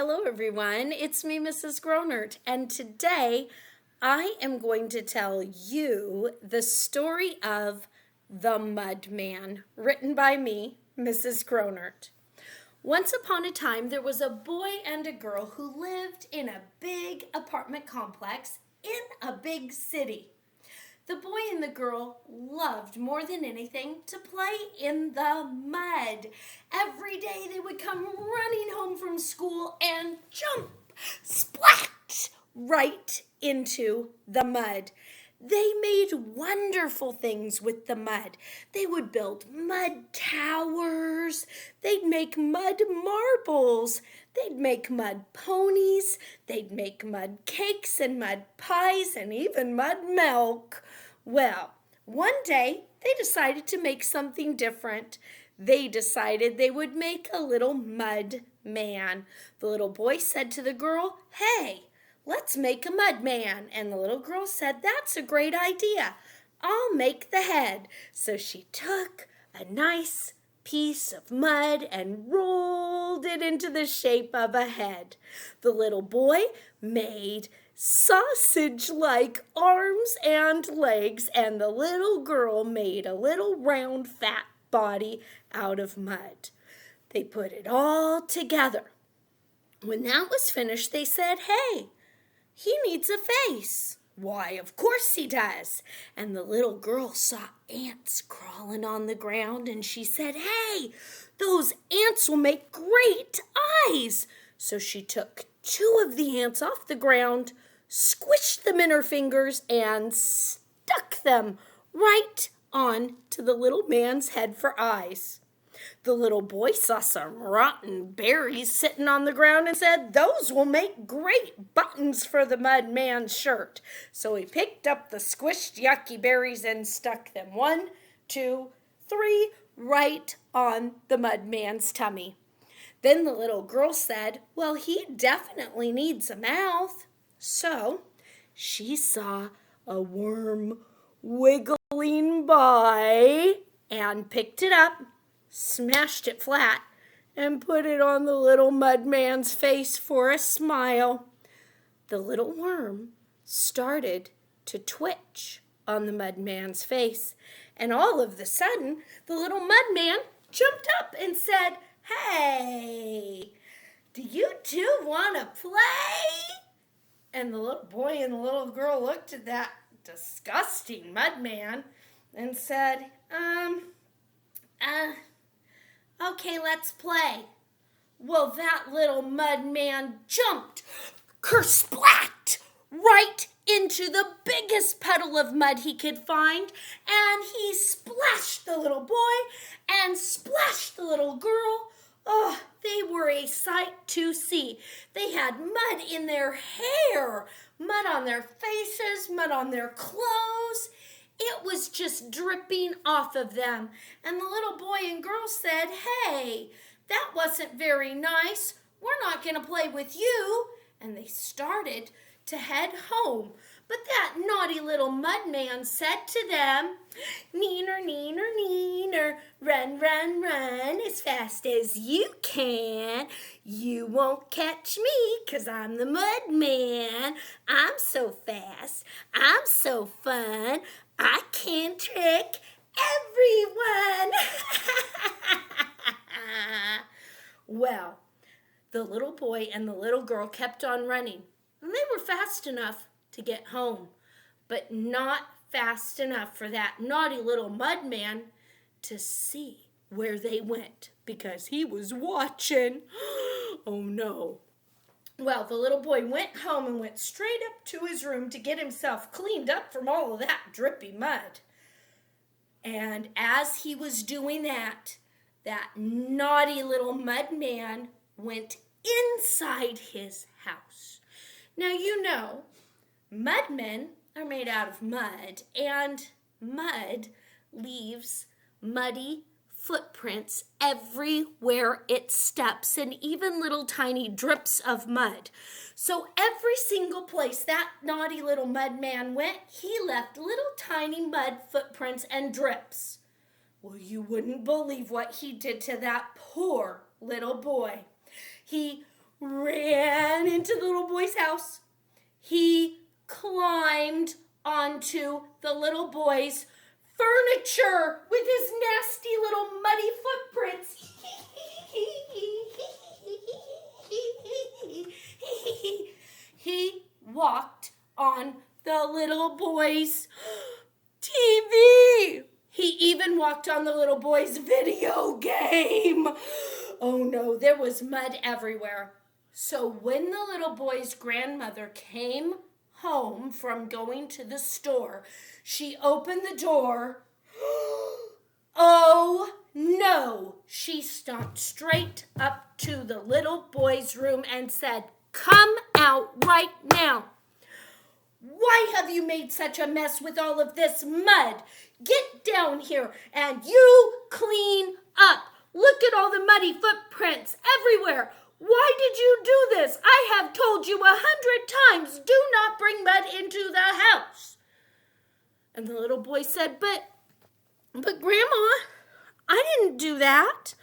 Hello everyone, it's me, Mrs. Gronnert, and today I am going to tell you the story of The Mud Man, written by me, Mrs. Gronnert. Once upon a time, there was a boy and a girl who lived in a big apartment complex in a big city. The boy and the girl loved more than anything to play in the mud. Every day they would come running home from school and jump, splat, right into the mud. They made wonderful things with the mud. They would build mud towers. They'd make mud marbles. They'd make mud ponies. They'd make mud cakes and mud pies and even mud milk. Well, one day they decided to make something different. They decided they would make a little mud man. The little boy said to the girl, "Hey, let's make a mud man." And the little girl said, "That's a great idea. I'll make the head." So she took a nice piece of mud and rolled it into the shape of a head. The little boy made sausage-like arms and legs, and the little girl made a little round fat body out of mud. They put it all together. When that was finished, they said, "Hey, he needs a face." "Why, of course he does." And the little girl saw ants crawling on the ground, and she said, "Hey, those ants will make great eyes." So she took 2 of the ants off the ground, squished them in her fingers, and stuck them right on to the little man's head for eyes. The little boy saw some rotten berries sitting on the ground and said, "Those will make great buttons for the mud man's shirt." So he picked up the squished yucky berries and stuck them 1, 2, 3 right on the mud man's tummy. Then the little girl said, "Well, he definitely needs a mouth." So she saw a worm wiggling by and picked it up, smashed it flat, and put it on the little mud man's face for a smile. The little worm started to twitch on the mud man's face, and all of a sudden, the little mud man jumped up and said, "Hey, do you two want to play?" And the little boy and the little girl looked at that disgusting mud man and said, "Okay, let's play." Well, that little mud man jumped, kersplat, right into the biggest puddle of mud he could find, and he splashed the little boy and splashed the little girl. Oh, they were a sight to see. They had mud in their hair, mud on their faces, mud on their clothes. It was just dripping off of them. And the little boy and girl said, "Hey, that wasn't very nice. We're not going to play with you." And they started to head home. But that naughty little mud man said to them, "Neener, neener, neener, run, run, run as fast as you can. You won't catch me 'cause I'm the mud man. I'm so fast. I'm so fun. I can trick everyone." Well, the little boy and the little girl kept on running, and they were fast enough to get home, but not fast enough for that naughty little mud man to see where they went, because he was watching. Oh no. Well, the little boy went home and went straight up to his room to get himself cleaned up from all of that drippy mud. And as he was doing that, that naughty little mud man went inside his house. Now, you know, mudmen are made out of mud, and mud leaves muddy footprints everywhere it steps, and even little tiny drips of mud. So every single place that naughty little mud man went, he left little tiny mud footprints and drips. Well, you wouldn't believe what he did to that poor little boy. He ran into the little boy's house. He climbed onto the little boy's furniture with his nasty little muddy footprints. He walked on the little boy's TV. He even walked on the little boy's video game. Oh no, there was mud everywhere. So when the little boy's grandmother came home from going to the store, she opened the door. Oh no! She stomped straight up to the little boy's room and said, "Come out right now. Why have you made such a mess with all of this mud? Get down here and you clean up. Look at all the muddy footprints everywhere. Why did you do this? I have told you 100 times, do not bring mud into the house." And the little boy said, But Grandma, I didn't do that.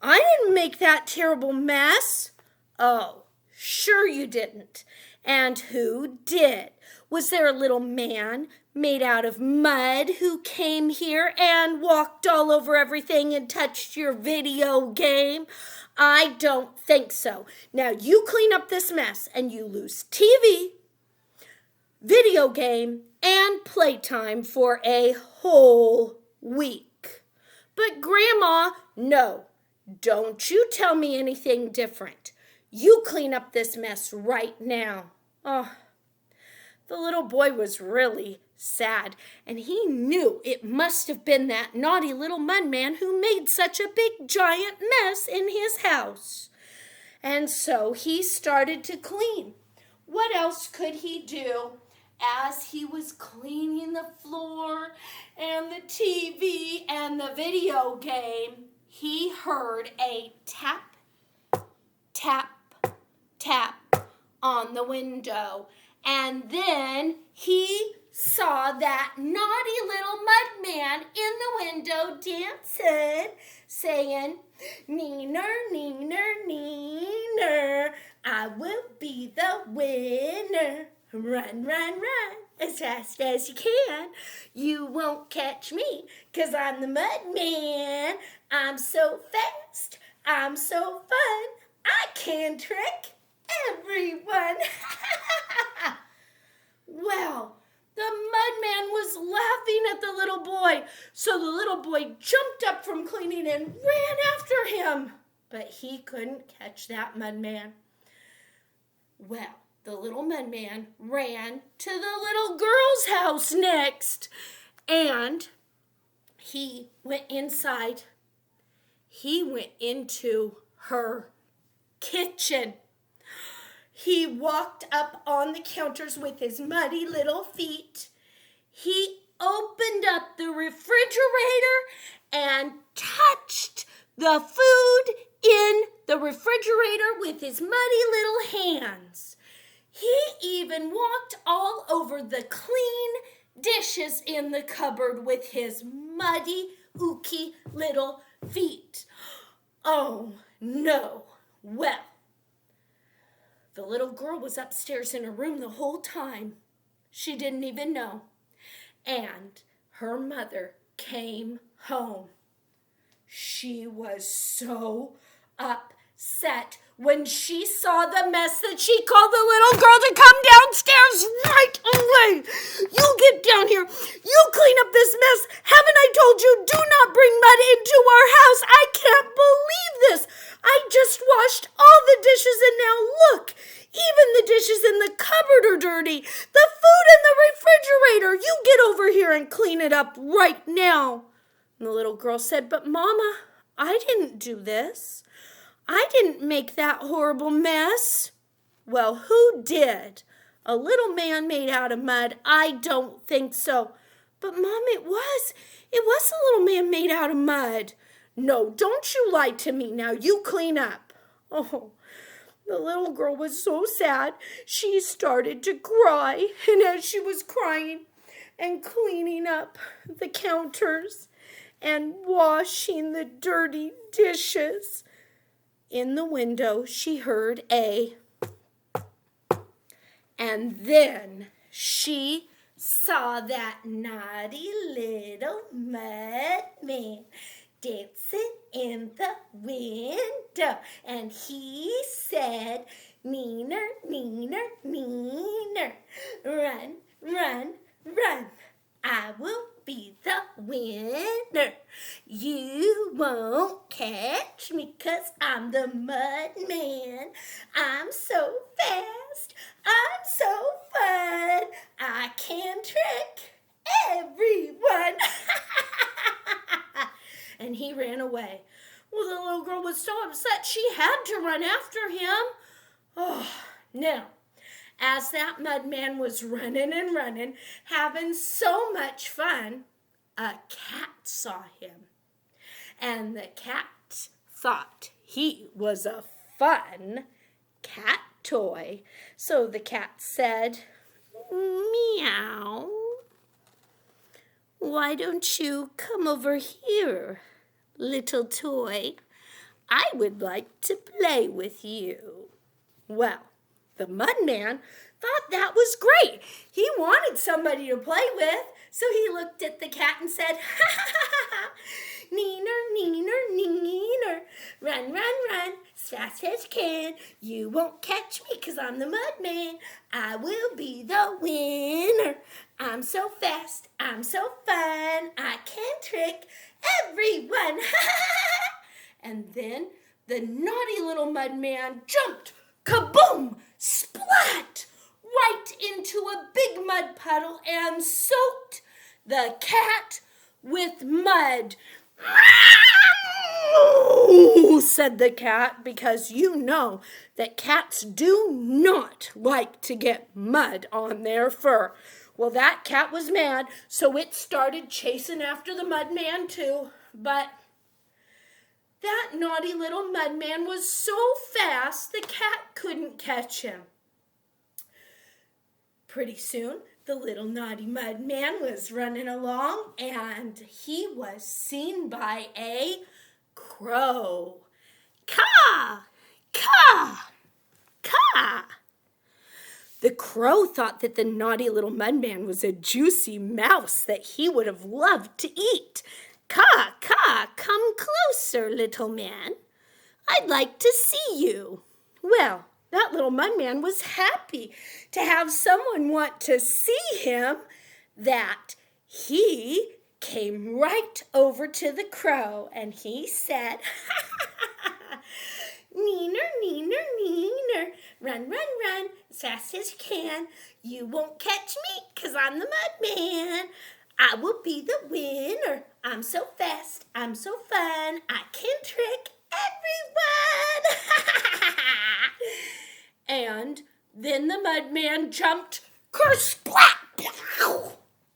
I didn't make that terrible mess." "Oh, sure you didn't. And who did? Was there a little man made out of mud who came here and walked all over everything and touched your video game? I don't think so. Now you clean up this mess and you lose TV, video game, and playtime for a whole week." "But Grandma," "No, don't you tell me anything different. You clean up this mess right now." Oh, the little boy was really sad, and he knew it must have been that naughty little mud man who made such a big giant mess in his house. And so he started to clean. What else could he do? As he was cleaning the floor and the TV and the video game, he heard a tap, tap, tap on the window. And then he saw that naughty little mud man in the window dancing, saying, "Neener, neener, neener, I will be the winner. Run, run, run, as fast as you can. You won't catch me, 'cause I'm the mud man. I'm so fast, I'm so fun, I can trick everyone." Well, the mud man was laughing at the little boy, so the little boy jumped up from cleaning and ran after him. But he couldn't catch that mud man. Well, the little mud man ran to the little girl's house next, and he went inside. He went into her kitchen. He walked up on the counters with his muddy little feet. He opened up the refrigerator and touched the food in the refrigerator with his muddy little hands. He even walked all over the clean dishes in the cupboard with his muddy, ooky little feet. Oh, no. Well, the little girl was upstairs in her room the whole time. She didn't even know. And her mother came home. She was so upset when she saw the mess that she called the little girl to come downstairs right away. "You get down here. You clean up this mess. Haven't I told you, do not bring mud into our house? I can't believe this. I just washed all the dishes and now look, even the dishes in the cupboard are dirty. The food in the refrigerator. You get over here and clean it up right now." And the little girl said, "But Mama, I didn't do this. I didn't make that horrible mess." "Well, who did? A little man made out of mud? I don't think so." "But Mom, it was a little man made out of mud." "No, don't you lie to me. Now you clean up." Oh, the little girl was so sad. She started to cry. And as she was crying and cleaning up the counters and washing the dirty dishes, in the window, she heard and then she saw that naughty little mud man dancing in the window. And he said, "Neener, neener, neener, run, run, run. I will be the winner. You won't catch me 'cause I'm the mud man. I'm so fast. I'm so fun. I can trick everyone." And he ran away. Well, the little girl was so upset she had to run after him. Oh, now, as that mud man was running and running, having so much fun, a cat saw him. And the cat thought he was a fun cat toy. So the cat said, "Meow. Why don't you come over here, little toy? I would like to play with you." Well, the mud man thought that was great. He wanted somebody to play with, so he looked at the cat and said, "Ha ha ha ha, neener, neener, neener, run, run, run, as fast as you can. You won't catch me 'cause I'm the mud man. I will be the winner. I'm so fast, I'm so fun, I can trick everyone." And then the naughty little mud man jumped, kaboom, splat, right into a big mud puddle and soaked the cat with mud. "Meow," said the cat, because you know that cats do not like to get mud on their fur. Well, that cat was mad, so it started chasing after the mud man too, but that naughty little mud man was so fast the cat couldn't catch him. Pretty soon, the little naughty mud man was running along and he was seen by a crow. "Caw, caw, caw." The crow thought that the naughty little mud man was a juicy mouse that he would have loved to eat. "Caw, caw, come closer, little man. I'd like to see you." Well, that little mud man was happy to have someone want to see him, that he came right over to the crow and he said, "Neener, neener, neener, run, run, run, as fast as you can. You won't catch me 'cause I'm the mud man. I will be the winner. I'm so fast, I'm so fun, I can trick everyone." And then the mud man jumped kersplat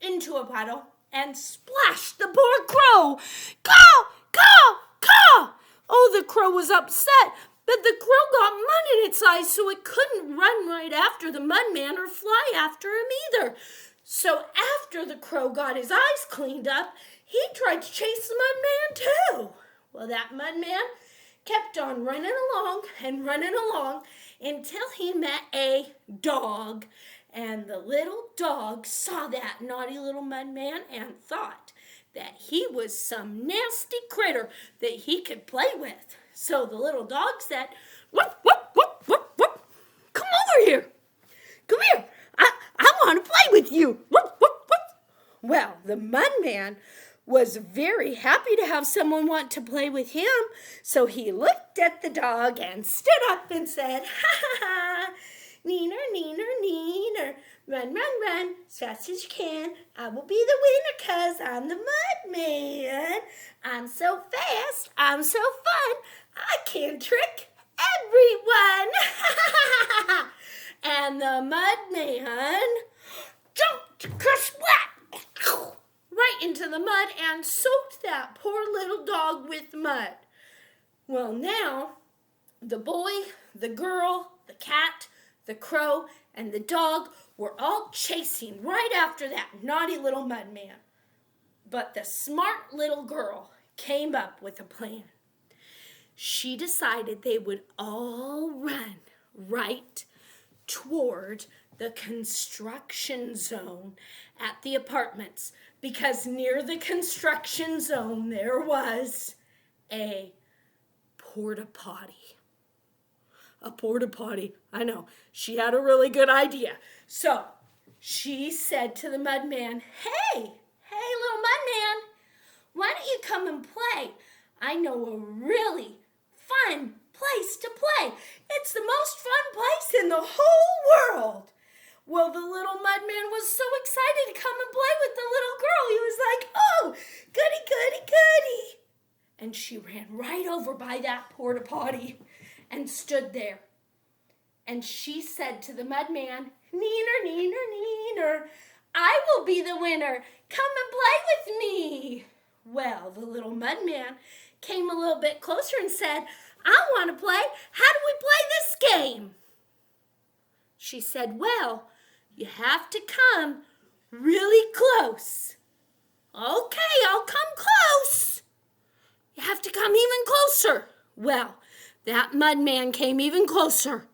into a puddle and splashed the poor crow. "Caw, caw, caw." Oh, the crow was upset, but the crow got mud in its eyes, so it couldn't run right after the mud man or fly after him either. So after the crow got his eyes cleaned up, he tried to chase the mud man too. Well, that mud man kept on running along until he met a dog. And the little dog saw that naughty little mud man and thought that he was some nasty critter that he could play with. So the little dog said, "Whoop, whoop, whoop, whoop, whoop. Come over here. Come here. I want to play with you. Whoop, whoop, whoop." Well, the mud man was very happy to have someone want to play with him. So he looked at the dog and stood up and said, "Ha ha ha, neener, neener, neener, run, run, run, as fast as you can. I will be the winner 'cause I'm the mud man. I'm so fast, I'm so fun, I can trick everyone." And the mud man jumped kersplat right into the mud and soaked that poor little dog with mud. Well, now the boy, the girl, the cat, the crow, and the dog were all chasing right after that naughty little mud man. But the smart little girl came up with a plan. she decided they would all run right toward the construction zone at the apartments, because near the construction zone there was a porta potty. A porta potty. I know. She had a really good idea. So she said to the Mudman, hey, little Mudman, why don't you come and play? I know a really fun place to play. It's the most fun place in the whole world. Well, the little Mudman was so excited to come and play with the little girl. He was like, oh, goody, goody, goody. And she ran right over by that porta potty and stood there. And she said to the Mudman, neener, neener, neener, I will be the winner. Come and play with me. Well, the little Mudman came a little bit closer and said, I want to play. How do we play this game? She said, well, you have to come really close. Okay, I'll come close. You have to come even closer. Well, that Mudman came even closer.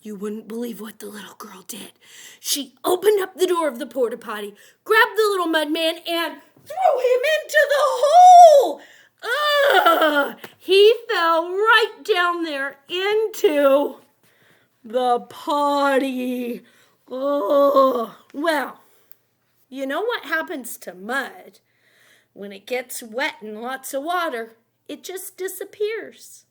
You wouldn't believe what the little girl did. She opened up the door of the porta potty, grabbed the little Mudman, and threw him into the hole. Ugh! He fell right down there into the potty. Oh, well, you know what happens to mud? When it gets wet and lots of water, it just disappears.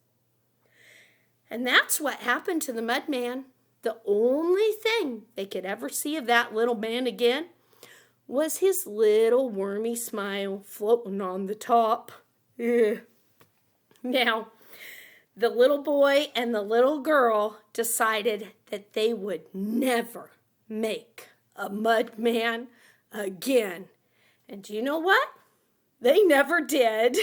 And that's what happened to the Mudman. The only thing they could ever see of that little man again was his little wormy smile floating on the top. Ugh. Now, the little boy and the little girl decided that they would never make a Mudman again. And do you know what? They never did.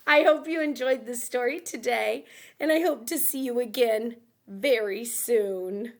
I hope you enjoyed the story today, and I hope to see you again very soon.